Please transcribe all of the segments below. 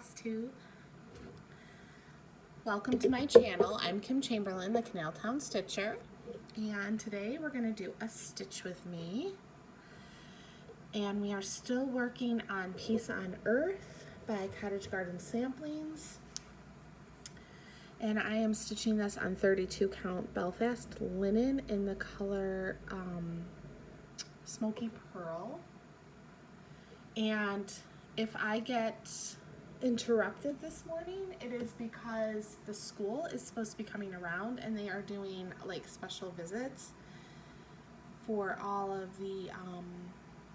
class 2. Welcome to my channel. I'm Kim Chamberlain, the Canal Town Stitcher, and today we're going to do a stitch with me. And we are still working on Peace on Earth by Cottage Garden Samplings. And I am stitching this on 32 count Belfast linen in the color Smokey Pearl. And if I get interrupted this morning, it is because the school is supposed to be coming around and they are doing like special visits for all of the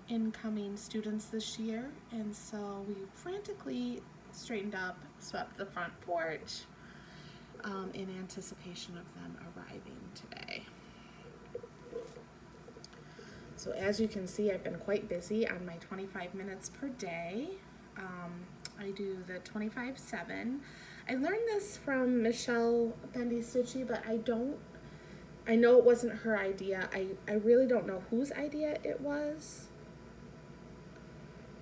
incoming students this year. And so we frantically straightened up, swept the front porch in anticipation of them arriving today. So as you can see, I've been quite busy on my 25 minutes per day. I do the 25/7. I learned this from Michelle Bendy Stitchy, but I know it wasn't her idea. I really don't know whose idea it was,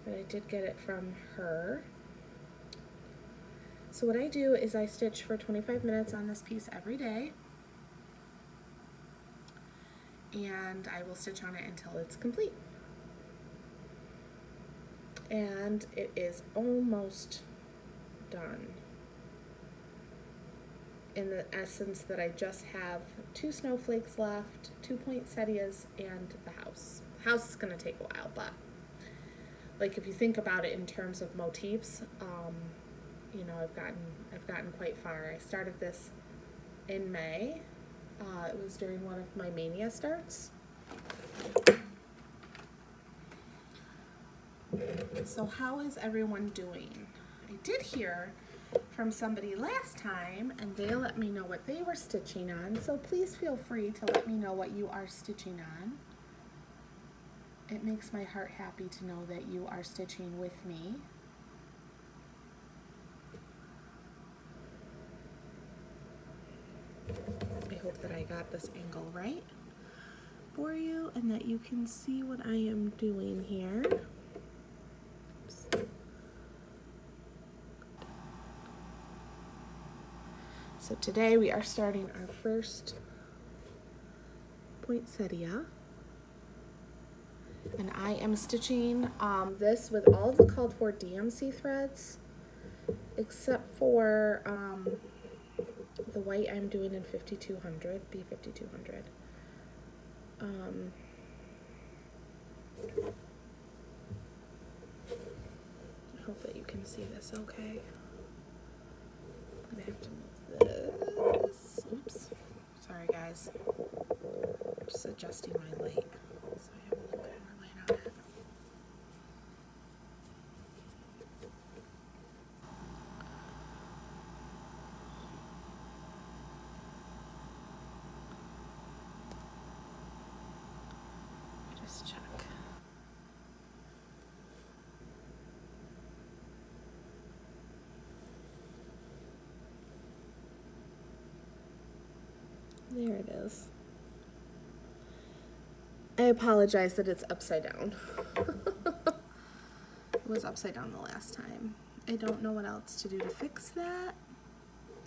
but I did get it from her. So what I do is I stitch for 25 minutes on this piece every day, and I will stitch on it until it's complete. And it is almost done, in the essence that I just have 2 snowflakes left, 2 poinsettias, and the house. The house is going to take a while, but like if you think about it in terms of motifs, you know, I've gotten quite far. I started this in May. It was during one of my mania starts. So how is everyone doing? I did hear from somebody last time and they let me know what they were stitching on, so please feel free to let me know what you are stitching on. It makes my heart happy to know that you are stitching with me. I hope that I got this angle right for you and that you can see what I am doing here. So today we are starting our first poinsettia, and I am stitching this with all of the called for DMC threads, except for the white I'm doing in 5200, B5200. I hope that you can see this okay. I'm gonna have to move this. Oops. Sorry guys. Just adjusting my light so I have a little bit more light on it. Just check. There it is. I apologize that it's upside down. It was upside down the last time. I don't know what else to do to fix that.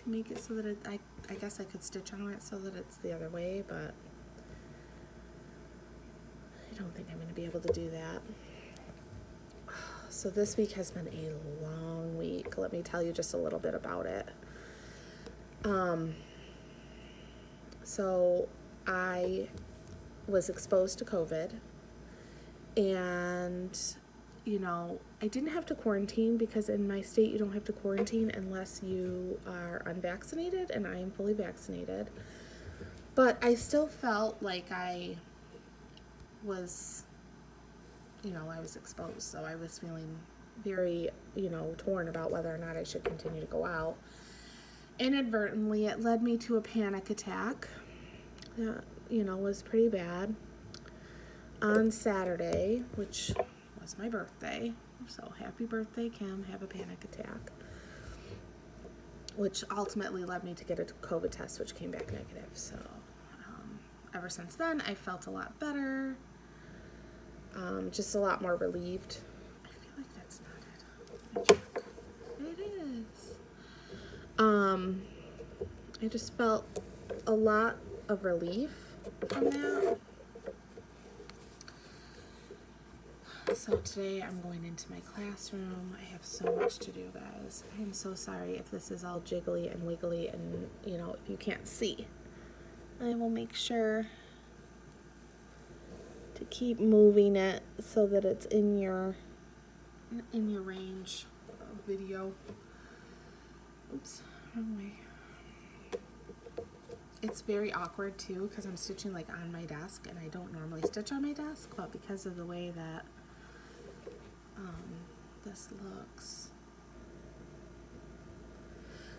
Make it so that I guess I could stitch on it so that it's the other way, but I don't think I'm going to be able to do that. So this week has been a long week. Let me tell you just a little bit about it. So I was exposed to COVID, and you know, I didn't have to quarantine because in my state you don't have to quarantine unless you are unvaccinated, and I am fully vaccinated. But I still felt like I was, you know, I was exposed, so I was feeling very, you know, torn about whether or not I should continue to go out. Inadvertently, it led me to a panic attack that, you know, was pretty bad on Saturday, which was my birthday. So happy birthday, Kim. Have a panic attack. Which ultimately led me to get a COVID test, which came back negative. So ever since then, I felt a lot better. Just a lot more relieved. I feel like that's not it. Let me check. It just felt a lot of relief from that. So today I'm going into my classroom. I have so much to do, guys. I am so sorry if this is all jiggly and wiggly and, if you can't see. I will make sure to keep moving it so that it's in your range of video. Oops, wrong way. It's very awkward too because I'm stitching like on my desk, and I don't normally stitch on my desk, but because of the way that this looks.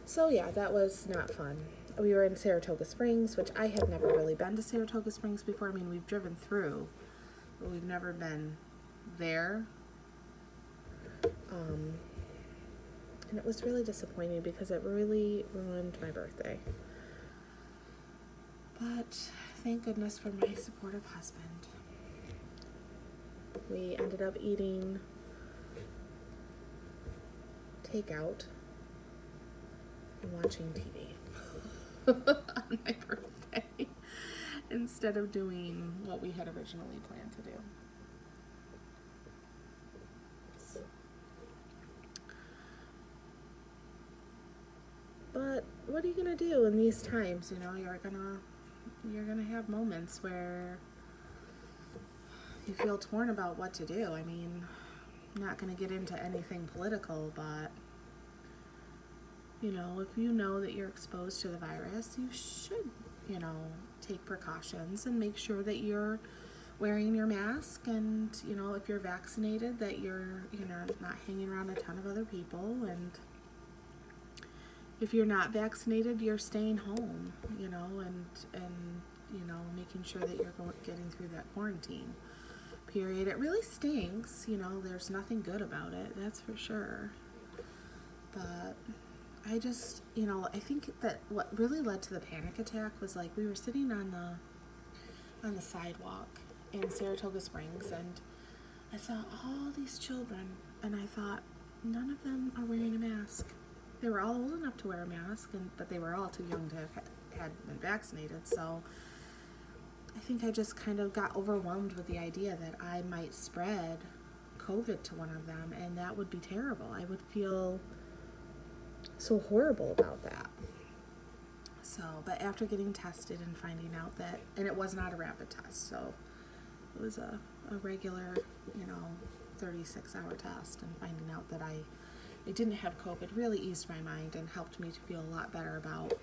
So yeah, that was not fun. We were in Saratoga Springs, which I have never really been to Saratoga Springs before. I mean, we've driven through, but we've never been there. And it was really disappointing because it really ruined my birthday. But thank goodness for my supportive husband. We ended up eating takeout and watching TV on my birthday instead of doing what we had originally planned to do. But what are you gonna do in these times? You're gonna have moments where you feel torn about what to do. I mean, I'm not gonna get into anything political, but if you know that you're exposed to the virus, you should, take precautions and make sure that you're wearing your mask, and if you're vaccinated, that you're not hanging around a ton of other people, and if you're not vaccinated, you're staying home, and making sure that you're getting through that quarantine period. It really stinks, there's nothing good about it, that's for sure. But I just, I think that what really led to the panic attack was like we were sitting on the sidewalk in Saratoga Springs, and I saw all these children, and I thought, none of them are wearing a mask. They were all old enough to wear a mask, but they were all too young to have had been vaccinated. So I think I just kind of got overwhelmed with the idea that I might spread COVID to one of them, and that would be terrible. I would feel so horrible about that. So, but after getting tested and finding out that, and it was not a rapid test, so it was a regular, 36-hour test, and finding out that I didn't have COVID really eased my mind and helped me to feel a lot better about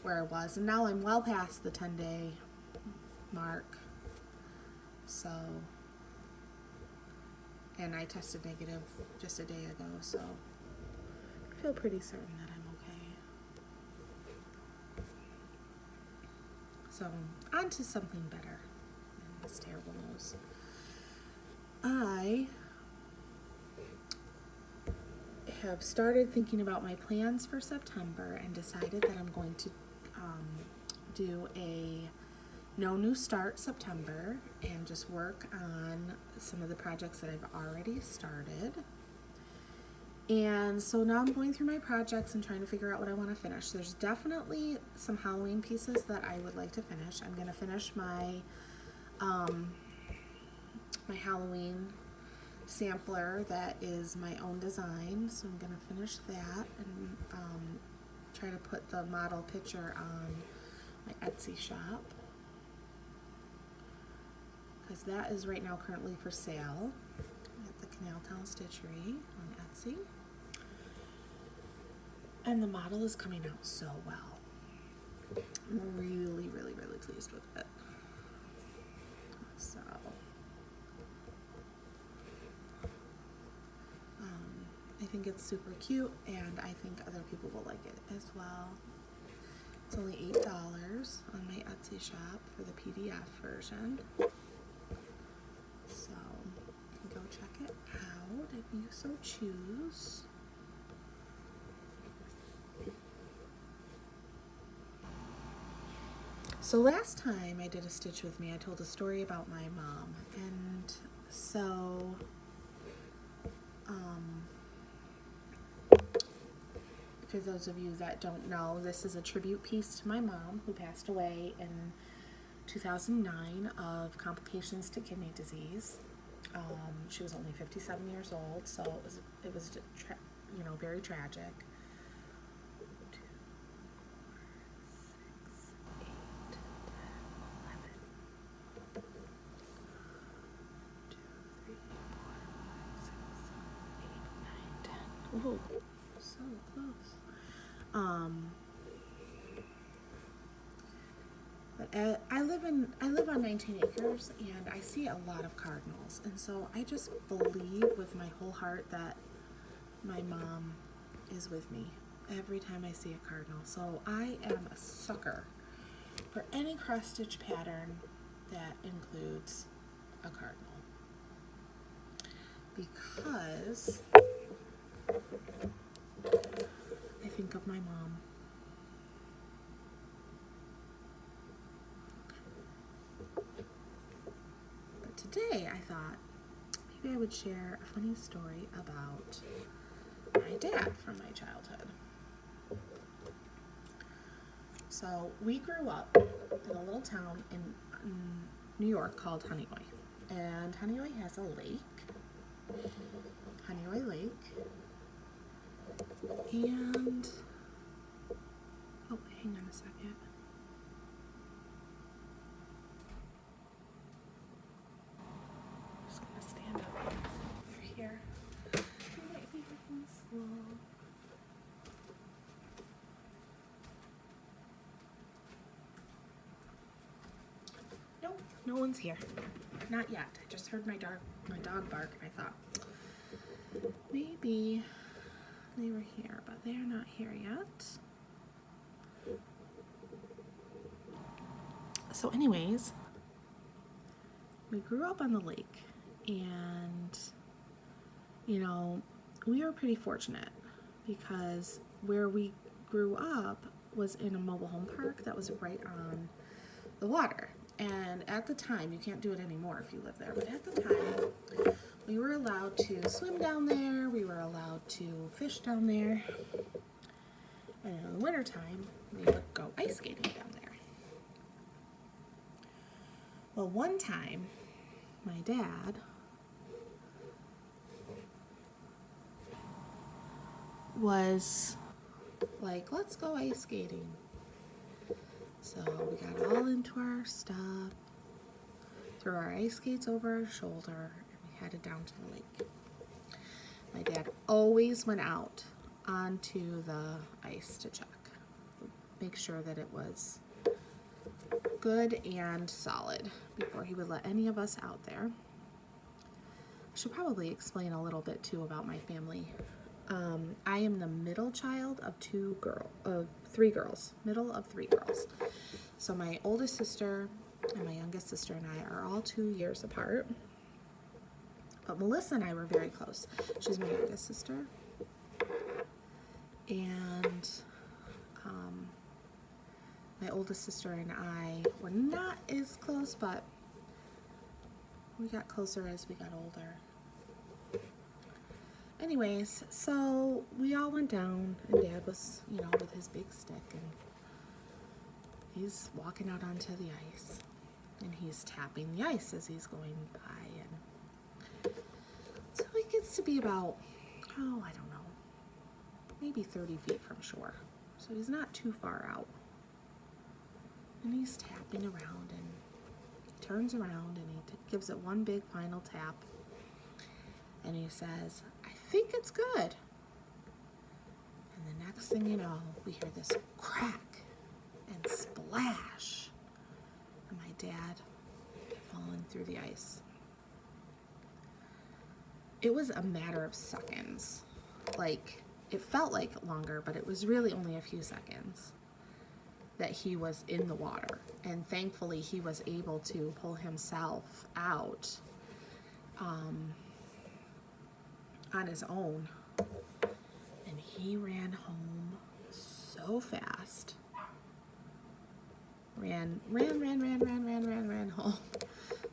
where I was. And now I'm well past the 10-day mark. So, and I tested negative just a day ago, so I feel pretty certain that I'm okay. So, on to something better than this terrible news. I have started thinking about my plans for September and decided that I'm going to do a no new start September and just work on some of the projects that I've already started. And so now I'm going through my projects and trying to figure out what I want to finish. There's definitely some Halloween pieces that I would like to finish. I'm going to finish my my Halloween sampler that is my own design, so I'm going to finish that and try to put the model picture on my Etsy shop, because that is right now currently for sale at the Canal Town Stitchery on Etsy, and the model is coming out so well. I'm really, really, really pleased with it. So I think it's super cute, and I think other people will like it as well. It's only $8 on my Etsy shop for the PDF version. So you can go check it out if you so choose. So last time I did a Stitch With Me, I told a story about my mom, and so for those of you that don't know, this is a tribute piece to my mom, who passed away in 2009 of complications to kidney disease. She was only 57 years old, so it was very tragic. 2, 4, 6, 8, 10, 11. 2, 3, 4, 5, 6, 7, 8, 9, 10. Ooh, so close. But I live on 19 acres, and I see a lot of cardinals, and so I just believe with my whole heart that my mom is with me every time I see a cardinal. So I am a sucker for any cross stitch pattern that includes a cardinal, because I think of my mom. But today I thought maybe I would share a funny story about my dad from my childhood. So we grew up in a little town in New York called Honeoye. And Honeoye has a lake, Honeoye Lake. And, oh, hang on a second. I'm just going to stand up over here. You might be from school. Nope, no one's here. Not yet. I just heard my dog bark, and I thought maybe they were here, but they are not here yet. So anyways, we grew up on the lake, and we were pretty fortunate because where we grew up was in a mobile home park that was right on the water. And at the time, you can't do it anymore if you live there, but at the time, we were allowed to swim down there, we were allowed to fish down there, and in the wintertime, we would go ice skating down there. Well, one time, my dad was like, let's go ice skating. So we got all into our stuff, threw our ice skates over our shoulder, and we headed down to the lake. My dad always went out onto the ice to check, make sure that it was good and solid before he would let any of us out there. I should probably explain a little bit too about my family. I am the middle child of three girls, middle of three girls. So my oldest sister and my youngest sister and I are all 2 years apart. But Melissa and I were very close. She's my youngest sister. And my oldest sister and I were not as close, but we got closer as we got older. Anyways, so we all went down, and Dad was, with his big stick, and he's walking out onto the ice, and he's tapping the ice as he's going by, and so he gets to be about, I don't know, maybe 30 feet from shore, so he's not too far out, and he's tapping around, and he turns around, and he gives it one big final tap, and he says, I think it's good. And the next thing you know, we hear this crack and splash, and my dad falling through the ice. It was a matter of seconds. Like, it felt like longer, but it was really only a few seconds that he was in the water. And thankfully, he was able to pull himself out on his own, and he ran home so fast. Ran home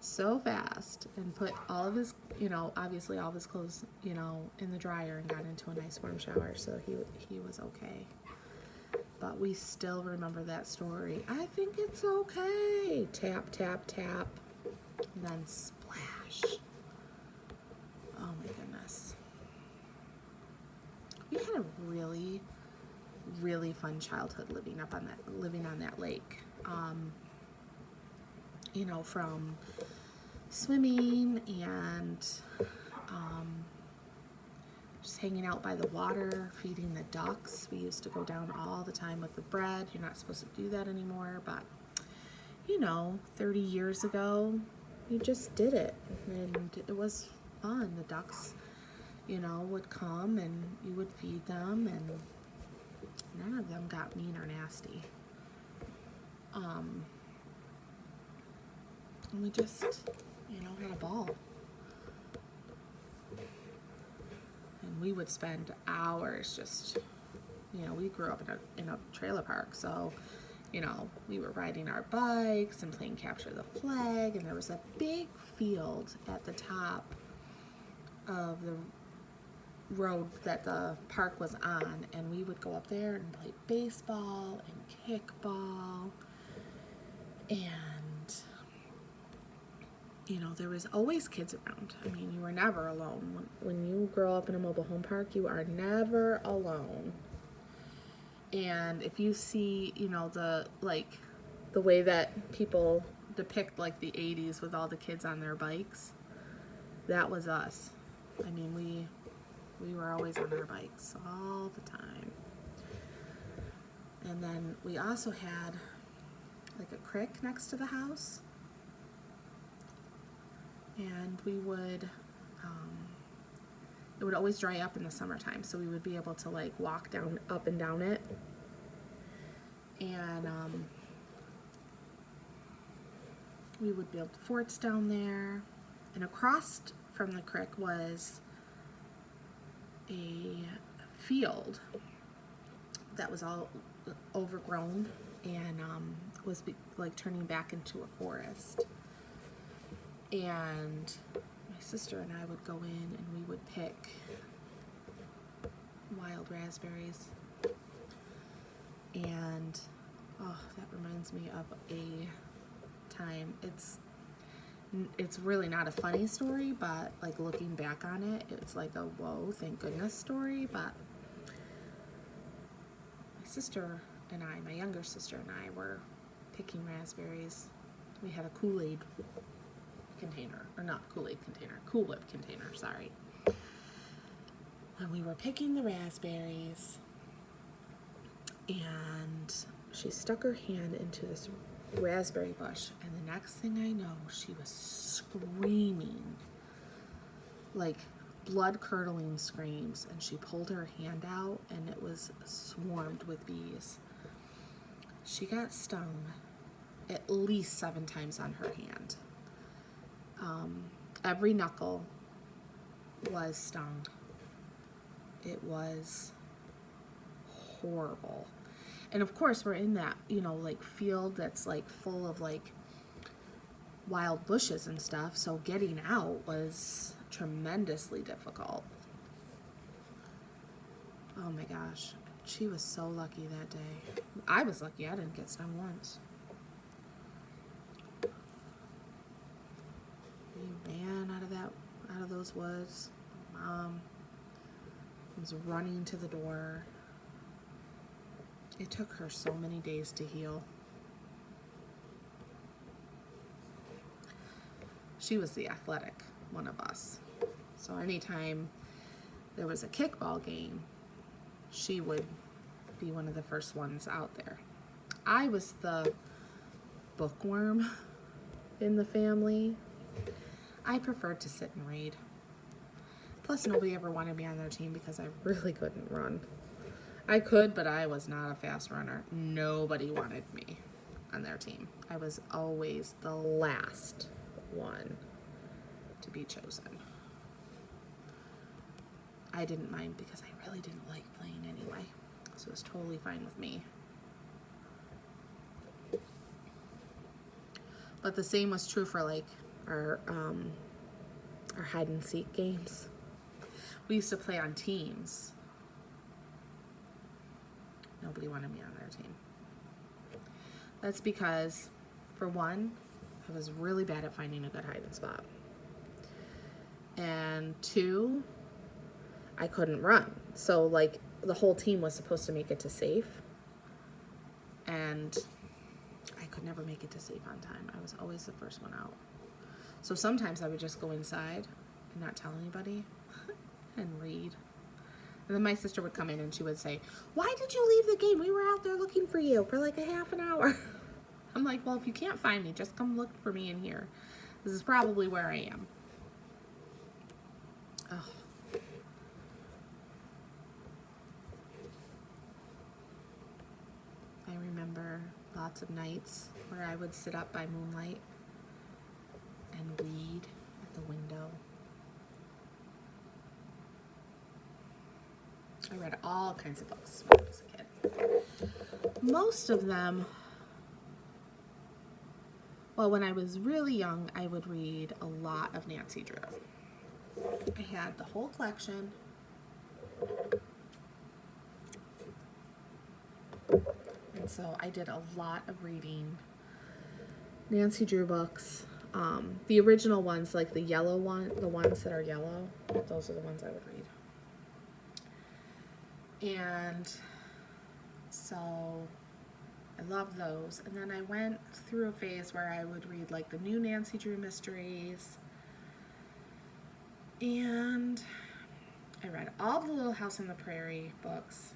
so fast and put all of his, obviously all of his clothes, in the dryer and got into a nice warm shower, so he was okay. But we still remember that story. I think it's okay. Tap, tap, tap. And then splash. Oh my goodness. We had a really, really fun childhood living on that lake. From swimming and just hanging out by the water, feeding the ducks. We used to go down all the time with the bread. You're not supposed to do that anymore, but 30 years ago, you just did it, and it was fun. The ducks, would come and you would feed them, and none of them got mean or nasty. And we just, had a ball. And we would spend hours just, we grew up in a trailer park, so, we were riding our bikes and playing capture the flag, and there was a big field at the top of the road that the park was on, and we would go up there and play baseball and kickball, and there was always kids around. I mean, you were never alone. When you grow up in a mobile home park, you are never alone. And if you see, the way that people depict like the 80s with all the kids on their bikes, that was us. I mean, we were always on our bikes all the time. And then we also had like a creek next to the house. And we would, it would always dry up in the summertime, so we would be able to like walk up and down it. And we would build forts down there. And across from the creek was a field that was all overgrown and was like turning back into a forest. And my sister and I would go in and we would pick wild raspberries. And that reminds me of a time. It's really not a funny story, but like looking back on it, it's like a whoa, thank goodness story. But my younger sister and I were picking raspberries. We had a Kool-Aid container, or not Kool-Aid container, Cool Whip container, sorry. And we were picking the raspberries, and she stuck her hand into this raspberry bush, and the next thing I know, she was screaming, like blood-curdling screams, and she pulled her hand out, and it was swarmed with bees. She got stung at least 7 times on her hand. Every knuckle was stung. It was horrible. And of course we're in that, like field that's like full of like wild bushes and stuff, so getting out was tremendously difficult. Oh my gosh, she was so lucky that day. I was lucky I didn't get stung once. We ran out of those woods. Mom was running to the door. It took her so many days to heal. She was the athletic one of us. So anytime there was a kickball game, she would be one of the first ones out there. I was the bookworm in the family. I preferred to sit and read. Plus, nobody ever wanted me on their team because I really couldn't run. I could, but I was not a fast runner. Nobody wanted me on their team. I was always the last one to be chosen. I didn't mind because I really didn't like playing anyway, so it was totally fine with me. But the same was true for like our hide and seek games. We used to play on teams. Nobody wanted me on their team. That's because, for one, I was really bad at finding a good hiding spot. And two, I couldn't run. So, like, the whole team was supposed to make it to safe. And I could never make it to safe on time. I was always the first one out. So sometimes I would just go inside and not tell anybody and read. And then my sister would come in and she would say, "Why did you leave the game? We were out there looking for you for like a half an hour." I'm like, "Well, if you can't find me, just come look for me in here. This is probably where I am." Oh. I remember lots of nights where I would sit up by moonlight and read at the window. I read all kinds of books when I was a kid. Most of them, well, when I was really young, I would read a lot of Nancy Drew. I had the whole collection. And so I did a lot of reading Nancy Drew books. The original ones, like the yellow one, the ones that are yellow, those are the ones I would read. And so I love those. And then I went through a phase where I would read like the new Nancy Drew mysteries. And I read all the Little House on the Prairie books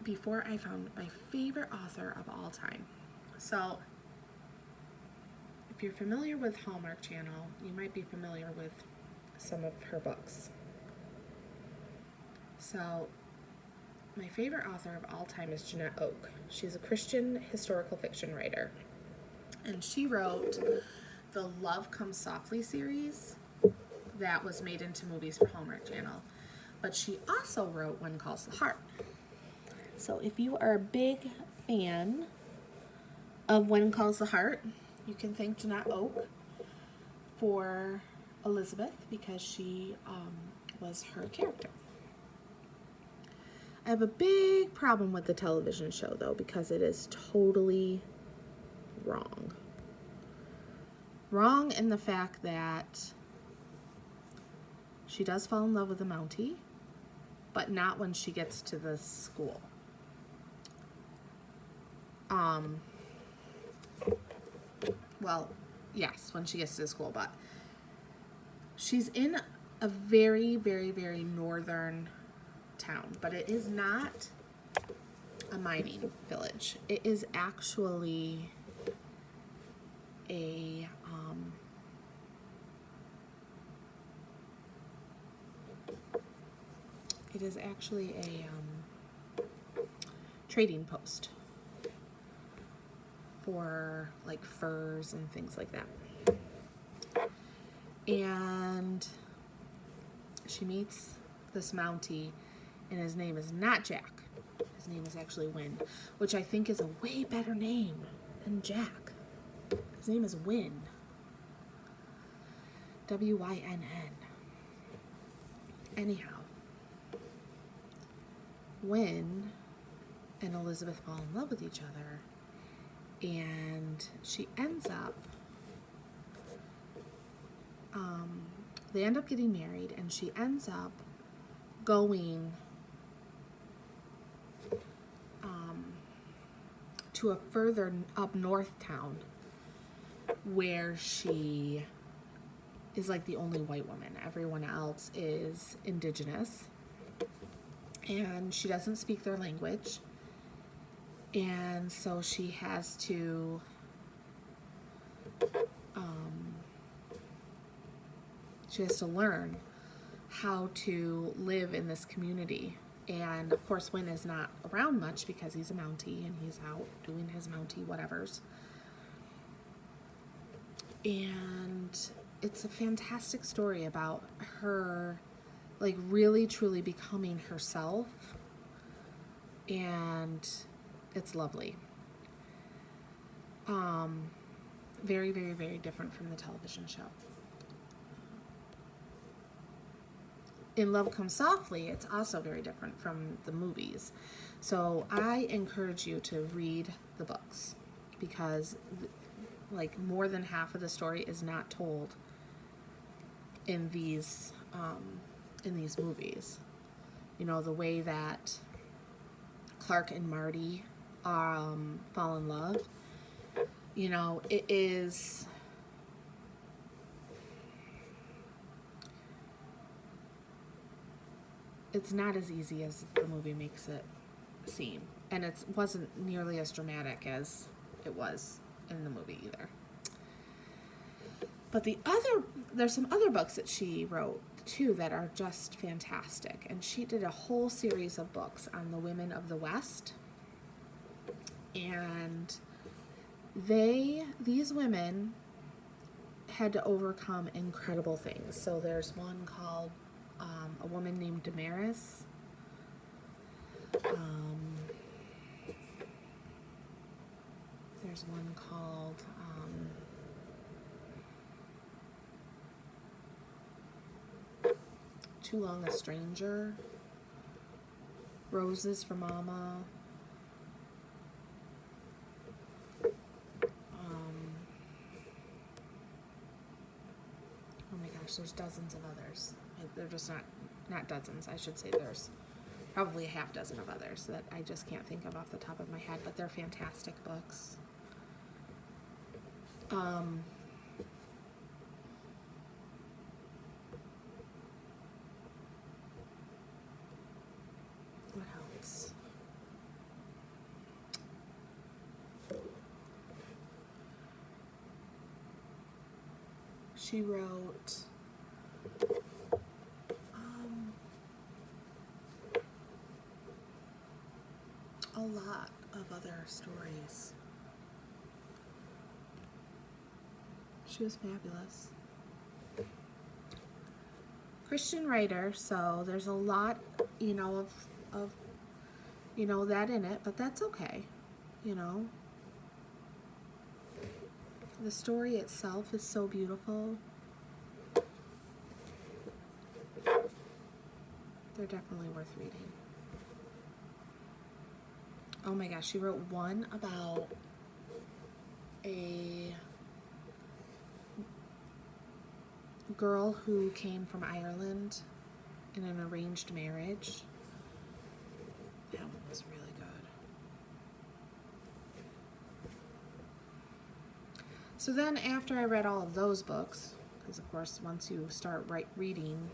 before I found my favorite author of all time. So if you're familiar with Hallmark Channel, you might be familiar with some of her books. So my favorite author of all time is Jeanette Oak. She's a Christian historical fiction writer. And she wrote the Love Comes Softly series that was made into movies for Hallmark Channel. But she also wrote When Calls the Heart. So if you are a big fan of When Calls the Heart, you can thank Jeanette Oak for Elizabeth because she was her character. I have a big problem with the television show, though, because it is totally wrong. Wrong in the fact that she does fall in love with a Mountie, but not when she gets to the school. Well, yes, when she gets to the school, but she's in a very, very, very northern town, but it is not a mining village. It is actually a trading post for like furs and things like that. And she meets this Mountie, and his name is not Jack. His name is actually Wynn, which I think is a way better name than Jack. His name is Wynn. W-Y-N-N. Anyhow, Wynn and Elizabeth fall in love with each other, and she ends up, they end up getting married, and she ends up going to a further up north town where she is like the only white woman. Everyone else is indigenous, and she doesn't speak their language, and so she has to learn how to live in this community. And of course Wynn is not around much because he's a Mountie and he's out doing his Mountie whatevers. And it's a fantastic story about her like really truly becoming herself, and it's lovely. Very, very, very different from the television show. In Love Comes Softly, it's also very different from the movies. So I encourage you to read the books because like more than half of the story is not told in these movies. You know, the way that Clark and Marty fall in love. You know, it's not as easy as the movie makes it seem. And it wasn't nearly as dramatic as it was in the movie either. But there's some other books that she wrote too that are just fantastic. And she did a whole series of books on the women of the West. And these women had to overcome incredible things. So there's one called A Woman Named Damaris. There's one called Too Long a Stranger, Roses for Mama. Oh my gosh, there's dozens of others. They're just not dozens. I should say there's probably a half dozen of others that I just can't think of off the top of my head, but they're fantastic books. What else? She wrote a lot of other stories. She was fabulous. Christian writer, so there's a lot, of that in it, but that's okay, The story itself is so beautiful. They're definitely worth reading. Oh my gosh, she wrote one about a girl who came from Ireland in an arranged marriage. That one was really good. So then after I read all of those books, because of course once you start reading,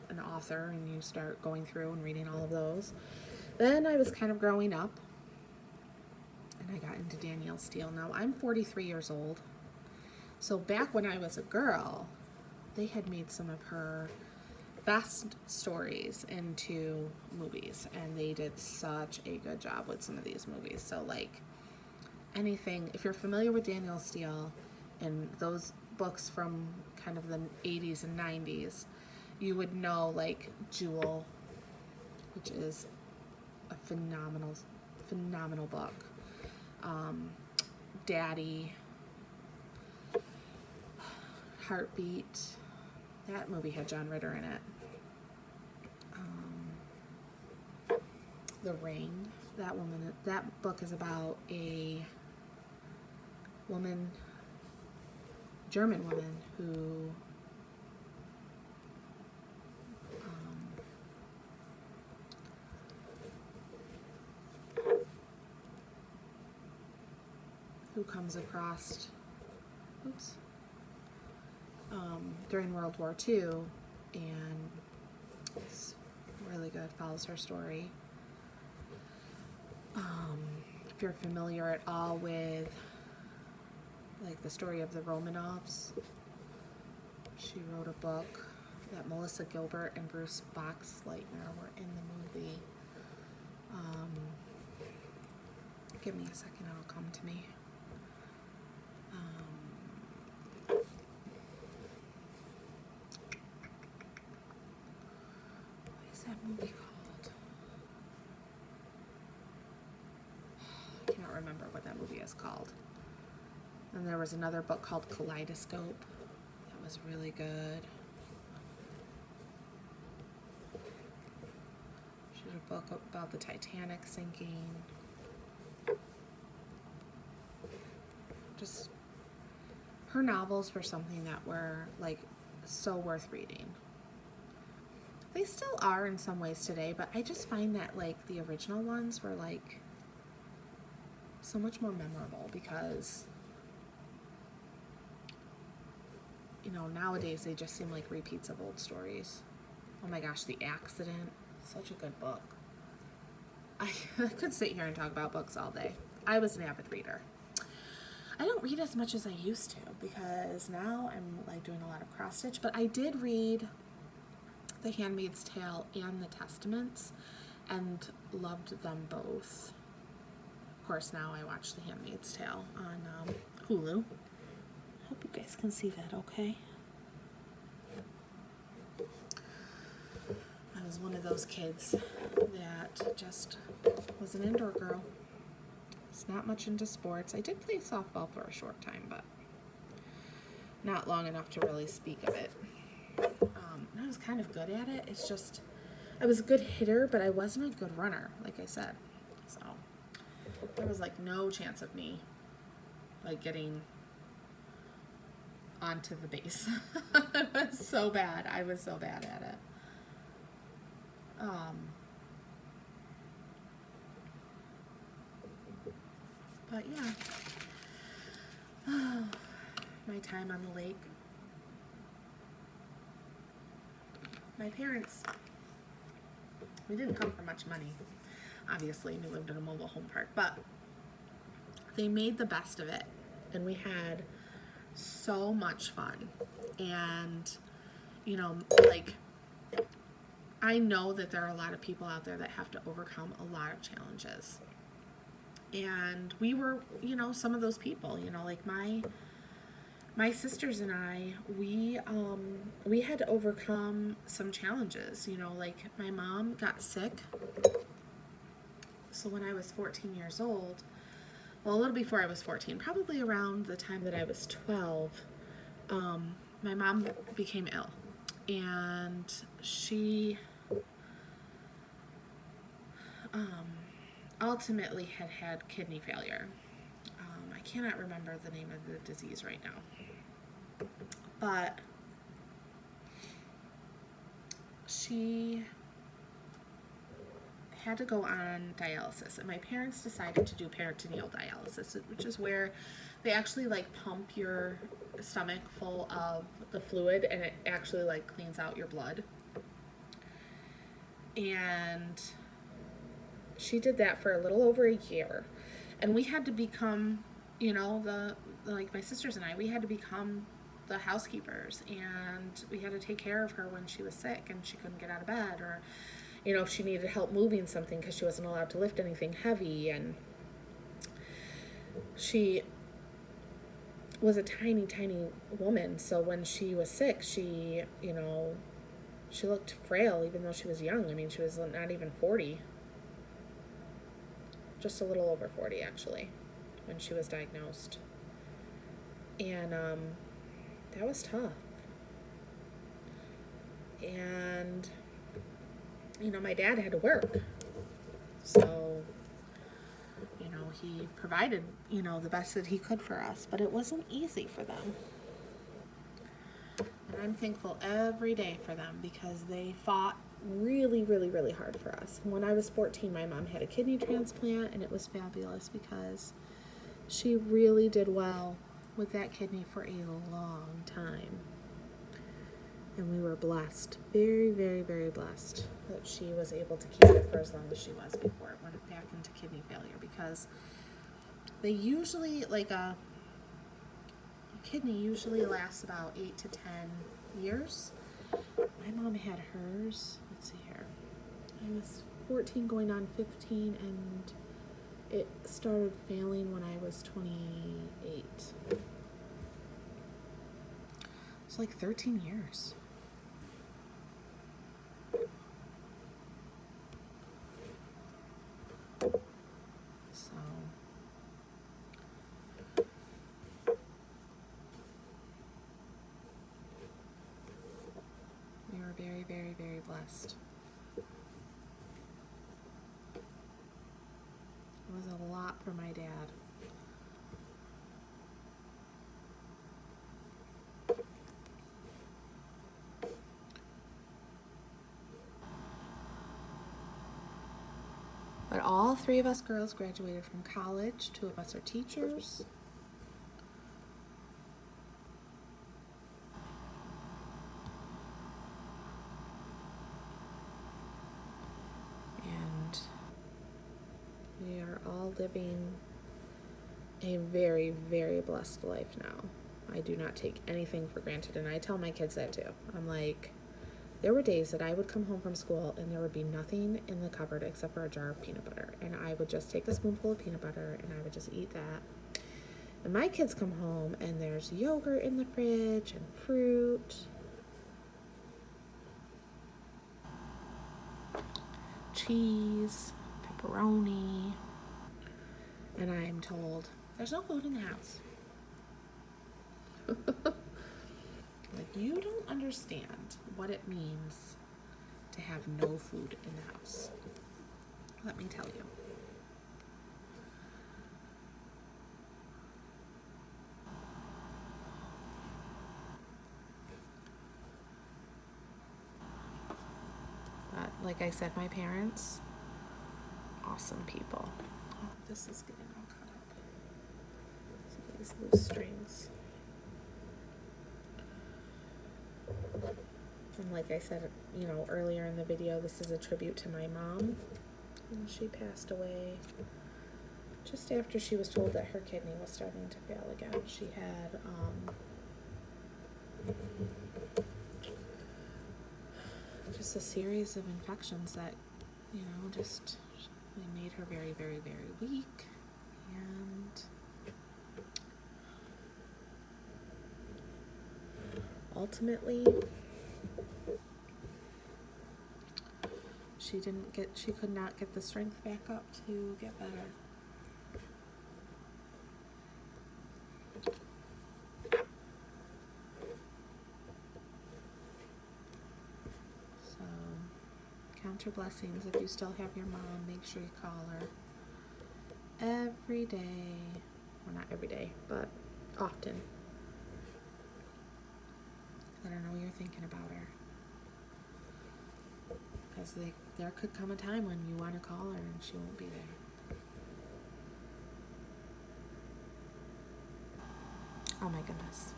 an author and you start going through and reading all of those, then I was kind of growing up and I got into Danielle Steele. Now I'm 43 years old. So back when I was a girl, they had made some of her best stories into movies, and they did such a good job with some of these movies. So like anything, if you're familiar with Danielle Steele and those books from kind of the 80s and 90s, you would know like Jewel, which is a phenomenal book. Daddy, Heartbeat. That movie had John Ritter in it. The Ring. That book is about a German woman who comes across during World War II, and it's really good. Follows her story. If you're familiar at all with like the story of the Romanovs, she wrote a book that Melissa Gilbert and Bruce Boxleitner were in the movie. Give me a second, it'll come to me. What is that movie called? I cannot remember what that movie is called. And there was another book called Kaleidoscope. That was really good. She did a book about the Titanic sinking. Just, her novels were something that were like so worth reading. They still are in some ways today, but I just find that like the original ones were like so much more memorable because, you know, nowadays they just seem like repeats of old stories. Oh my gosh, The Accident, such a good book. I could sit here and talk about books all day. I was an avid reader. I don't read as much as I used to because now I'm like doing a lot of cross stitch, but I did read The Handmaid's Tale and The Testaments and loved them both. Of course, now I watch The Handmaid's Tale on Hulu. Hope you guys can see that okay. I was one of those kids that just was an indoor girl. It's not much into sports. I did play softball for a short time, but not long enough to really speak of it. I was kind of good at it. It's just, I was a good hitter, but I wasn't a good runner, like I said. So there was like no chance of me like getting onto the base. It was so bad. I was so bad at it. But yeah, my time on the lake. My parents, we didn't come for much money. Obviously, we lived in a mobile home park, but they made the best of it, and we had so much fun. And, you know, like, I know that there are a lot of people out there that have to overcome a lot of challenges. And we were, you know, some of those people, you know, like my sisters and I, we had to overcome some challenges, you know, like my mom got sick. So when I was 14 years old, well, a little before I was 14, probably around the time that I was 12, my mom became ill, and she ultimately had kidney failure. I cannot remember the name of the disease right now, but she had to go on dialysis, and my parents decided to do peritoneal dialysis, which is where they actually like pump your stomach full of the fluid, and it actually like cleans out your blood. And she did that for a little over a year, and we had to become, you know, like my sisters and I, we had to become the housekeepers, and we had to take care of her when she was sick and she couldn't get out of bed, or, you know, if she needed help moving something because she wasn't allowed to lift anything heavy. And she was a tiny, tiny woman, so when she was sick, she, you know, she looked frail even though she was young. I mean, she was not even 40. Just a little over 40, actually, when she was diagnosed. And that was tough. And, you know, my dad had to work. So, you know, he provided, you know, the best that he could for us. But it wasn't easy for them. And I'm thankful every day for them because they fought really, really, really hard for us. When I was 14, my mom had a kidney transplant, and it was fabulous because she really did well with that kidney for a long time. And we were blessed, very, very, very blessed that she was able to keep it for as long as she was before it went back into kidney failure, because they usually, like a kidney usually lasts about 8 to 10 years. My mom had hers, let's see here, I was 14 going on 15, and it started failing when I was 28. It's like 13 years. So lot for my dad. But all three of us girls graduated from college. 2 of us are teachers. And we are all living a very, very blessed life now. I do not take anything for granted, and I tell my kids that too. I'm like, there were days that I would come home from school and there would be nothing in the cupboard except for a jar of peanut butter. And I would just take a spoonful of peanut butter and I would just eat that. And my kids come home and there's yogurt in the fridge and fruit. Cheese, pepperoni. And I'm told, there's no food in the house. Like, you don't understand what it means to have no food in the house. Let me tell you. But like I said, my parents, awesome people. Oh, this is getting all cut up. So these loose strings. And like I said, you know, earlier in the video, this is a tribute to my mom. And she passed away just after she was told that her kidney was starting to fail again. She had just a series of infections that, you know, just they made her very, very, very weak. And ultimately, she could not get the strength back up to get better. So, count your blessings. If you still have your mom, make sure you call her every day. Well, not every day, but often. Let her know you're thinking about her. Because there could come a time when you want to call her and she won't be there. Oh my goodness.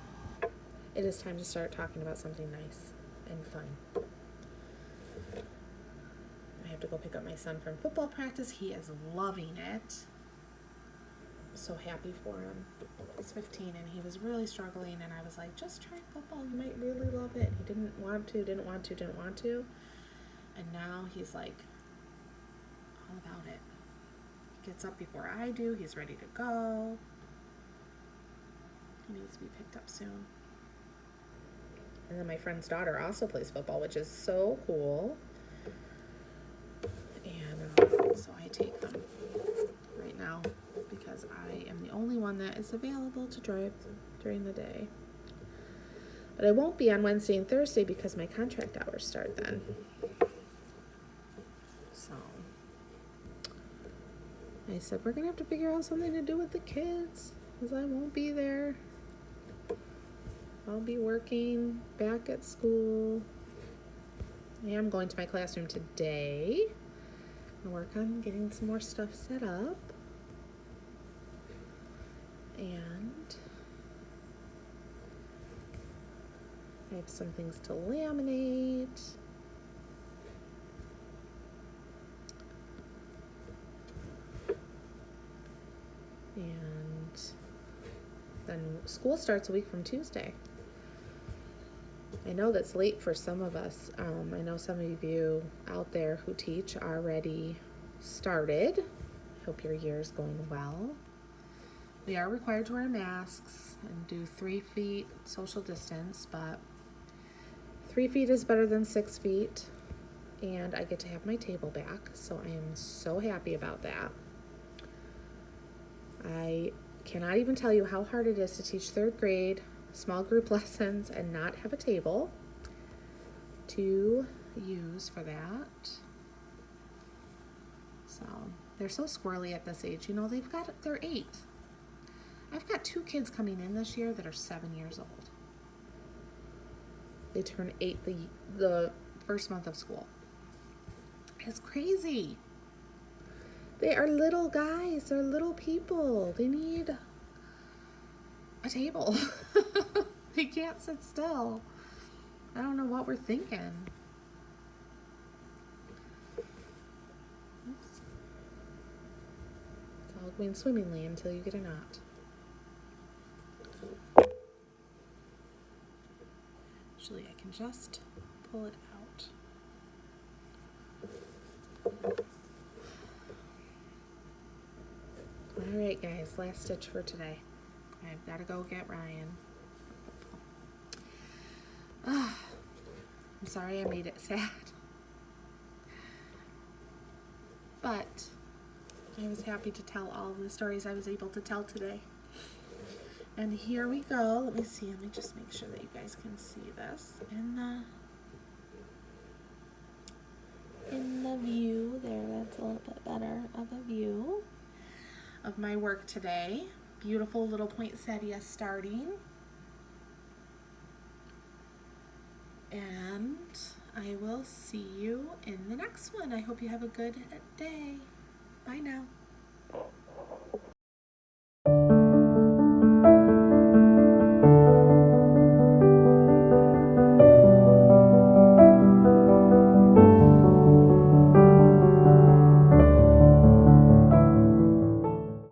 It is time to start talking about something nice and fun. I have to go pick up my son from football practice. He is loving it. I'm so happy for him. He's 15 and he was really struggling, and I was like, just try football. You might really love it. He didn't want to. And now he's like all about it. He gets up before I do. He's ready to go. He needs to be picked up soon. And then my friend's daughter also plays football, which is so cool. And so I take them right now because I am the only one that is available to drive during the day. But I won't be on Wednesday and Thursday because my contract hours start then. So I said, we're going to have to figure out something to do with the kids because I won't be there. I'll be working back at school. I am going to my classroom today and work on getting some more stuff set up. And I have some things to laminate. And then school starts a week from Tuesday. I know that's late for some of us. I know some of you out there who teach already started. Hope your year is going well. We are required to wear masks and do 3 feet social distance, but 3 feet is better than 6 feet. And I get to have my table back, so I am so happy about that. I cannot even tell you how hard it is to teach 3rd grade small group lessons and not have a table to use for that. So So they're so squirrely at this age. You know, they're 8. I've got 2 kids coming in this year that are 7 years old. They turn 8 the first month of school. It's crazy. They are little guys. They're little people. They need a table. They can't sit still. I don't know what we're thinking. Oops. It's all going swimmingly until you get a knot. Actually, I can just pull it out. All right, guys, last stitch for today. I've got to go get Ryan. I'm sorry I made it sad. But I was happy to tell all of the stories I was able to tell today. And here we go. Let me see. Let me just make sure that you guys can see this in the view there. That's a little bit better of a view of my work today. Beautiful little poinsettia starting. And I will see you in the next one. I hope you have a good day. Bye now.